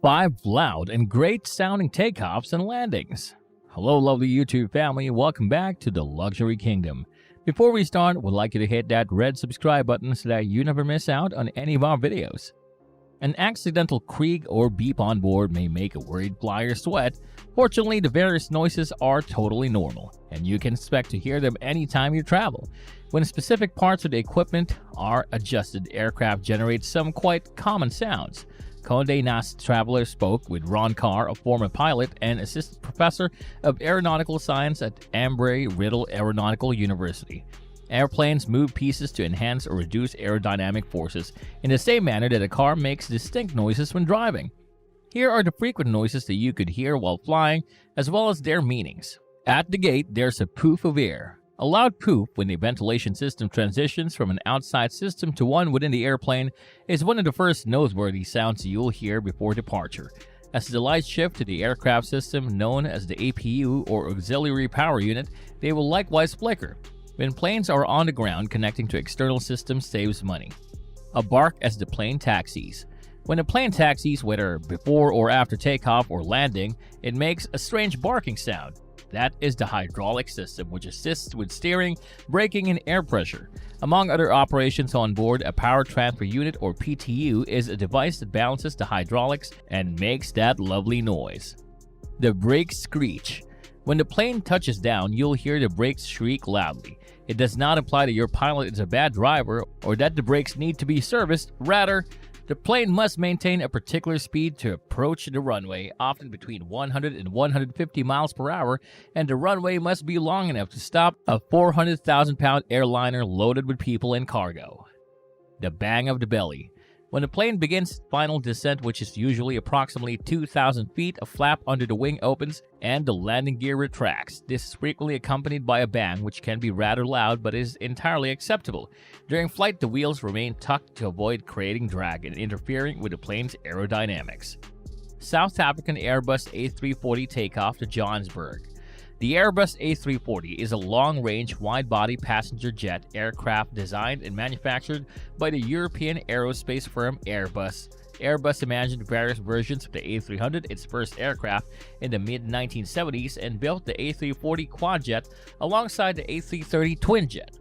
5 loud and great sounding takeoffs and landings. Hello lovely YouTube family, welcome back to the Luxury Kingdom. Before we start, we'd like you to hit that red subscribe button so that you never miss out on any of our videos. An accidental creak or beep on board may make a worried flyer sweat. Fortunately, the various noises are totally normal, and you can expect to hear them anytime you travel. When specific parts of the equipment are adjusted, aircraft generate some quite common sounds. Condé Nast Traveler spoke with Ron Carr, a former pilot and assistant professor of aeronautical science at Embry-Riddle Aeronautical University. Airplanes move pieces to enhance or reduce aerodynamic forces in the same manner that a car makes distinct noises when driving. Here are the frequent noises that you could hear while flying, as well as their meanings. At the gate, there's a poof of air. A loud poof when the ventilation system transitions from an outside system to one within the airplane is one of the first noteworthy sounds you'll hear before departure. As the lights shift to the aircraft system known as the APU or Auxiliary Power Unit, they will likewise flicker. When planes are on the ground, connecting to external systems saves money. A bark as the plane taxis. When a plane taxis, whether before or after takeoff or landing, it makes a strange barking sound. That is the hydraulic system, which assists with steering, braking, and air pressure. Among other operations on board, a power transfer unit or PTU is a device that balances the hydraulics and makes that lovely noise. The brakes screech. When the plane touches down, you'll hear the brakes shriek loudly. It does not imply that your pilot is a bad driver or that the brakes need to be serviced. Rather, the plane must maintain a particular speed to approach the runway, often between 100 and 150 miles per hour, and the runway must be long enough to stop a 400,000-pound airliner loaded with people and cargo. The bang of the belly. When the plane begins final descent, which is usually approximately 2,000 feet, a flap under the wing opens and the landing gear retracts. This is frequently accompanied by a bang, which can be rather loud but is entirely acceptable. During flight, the wheels remain tucked to avoid creating drag and interfering with the plane's aerodynamics. South African Airbus A340 takeoff to Johannesburg. The Airbus A340 is a long-range, wide-body passenger jet aircraft designed and manufactured by the European aerospace firm Airbus. Airbus imagined various versions of the A300, its first aircraft, in the mid-1970s and built the A340 quadjet alongside the A330 twinjet.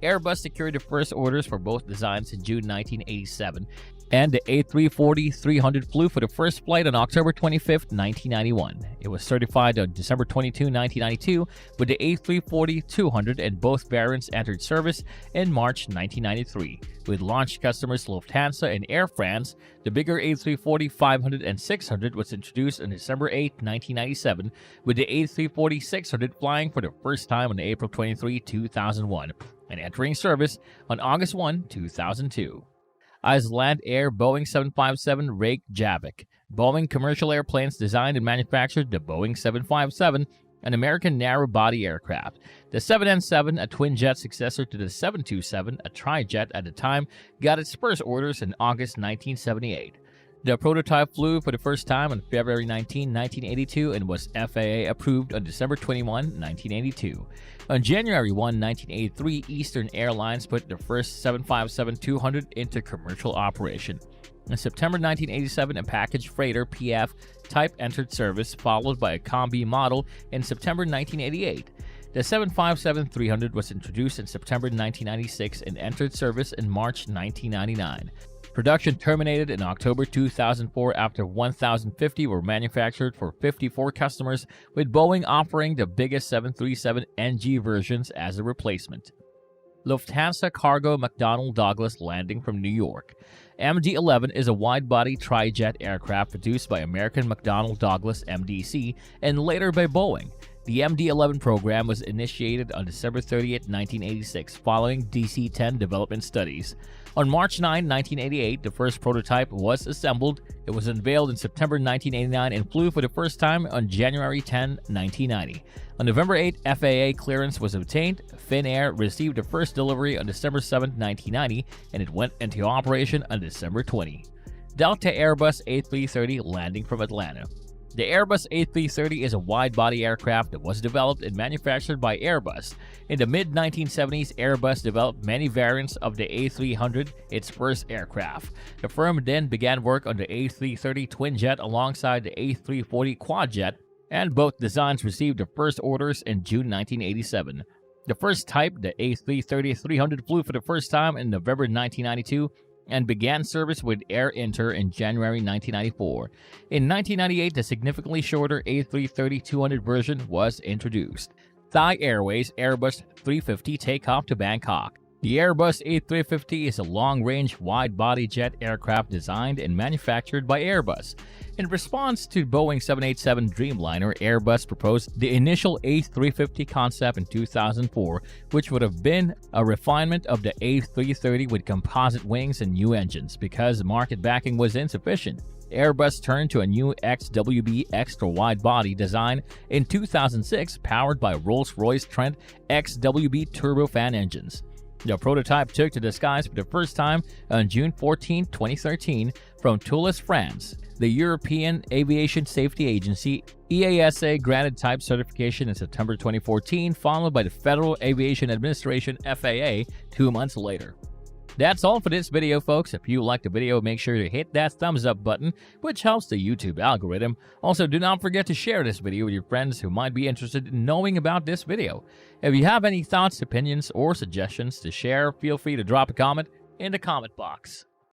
Airbus secured the first orders for both designs in June 1987, and the A340-300 flew for the first flight on October 25, 1991. It was certified on December 22, 1992, with the A340-200, and both variants entered service in March 1993. With launch customers Lufthansa and Air France, the bigger A340-500 and 600 was introduced on December 8, 1997, with the A340-600 flying for the first time on April 23, 2001, and entering service on August 1, 2002. Iceland Air Boeing 757 Reykjavik. Boeing commercial airplanes designed and manufactured the Boeing 757, an American narrow-body aircraft. The 707, a twin-jet successor to the 727, a tri-jet at the time, got its first orders in August 1978. The prototype flew for the first time on February 19, 1982 and was FAA approved on December 21, 1982. On January 1, 1983, Eastern Airlines put the first 757-200 into commercial operation. In September 1987, a package freighter PF type entered service, followed by a Combi model in September 1988. The 757-300 was introduced in September 1996 and entered service in March 1999. Production terminated in October 2004 after 1,050 were manufactured for 54 customers, with Boeing offering the biggest 737 NG versions as a replacement. Lufthansa Cargo McDonnell Douglas landing from New York. MD-11 is a wide-body tri-jet aircraft produced by American McDonnell Douglas MDC and later by Boeing. The MD-11 program was initiated on December 30, 1986, following DC-10 development studies. On March 9, 1988, the first prototype was assembled. It was unveiled in September 1989 and flew for the first time on January 10, 1990. On November 8, FAA clearance was obtained. Finnair received the first delivery on December 7, 1990, and it went into operation on December 20. Delta Airbus A330 landing from Atlanta. The Airbus A330 is a wide-body aircraft that was developed and manufactured by Airbus. In the mid-1970s, Airbus developed many variants of the A300, its first aircraft. The firm then began work on the A330 twinjet alongside the A340 quadjet, and both designs received their first orders in June 1987. The first type, the A330-300, flew for the first time in November 1992, and began service with Air Inter in January 1994. In 1998, the significantly shorter A330-200 version was introduced. Thai Airways Airbus 350 takeoff to Bangkok. The Airbus A350 is a long-range, wide-body jet aircraft designed and manufactured by Airbus. In response to Boeing 787 Dreamliner, Airbus proposed the initial A350 concept in 2004, which would have been a refinement of the A330 with composite wings and new engines. Because market backing was insufficient, Airbus turned to a new XWB extra-wide-body design in 2006, powered by Rolls-Royce Trent XWB turbofan engines. The prototype took to the skies for the first time on June 14, 2013, from Toulouse, France. The European Aviation Safety Agency EASA granted type certification in September 2014, followed by the Federal Aviation Administration FAA 2 months later. That's all for this video, folks. If you liked the video, make sure to hit that thumbs up button, which helps the YouTube algorithm. Also, do not forget to share this video with your friends who might be interested in knowing about this video. If you have any thoughts, opinions, or suggestions to share, feel free to drop a comment in the comment box.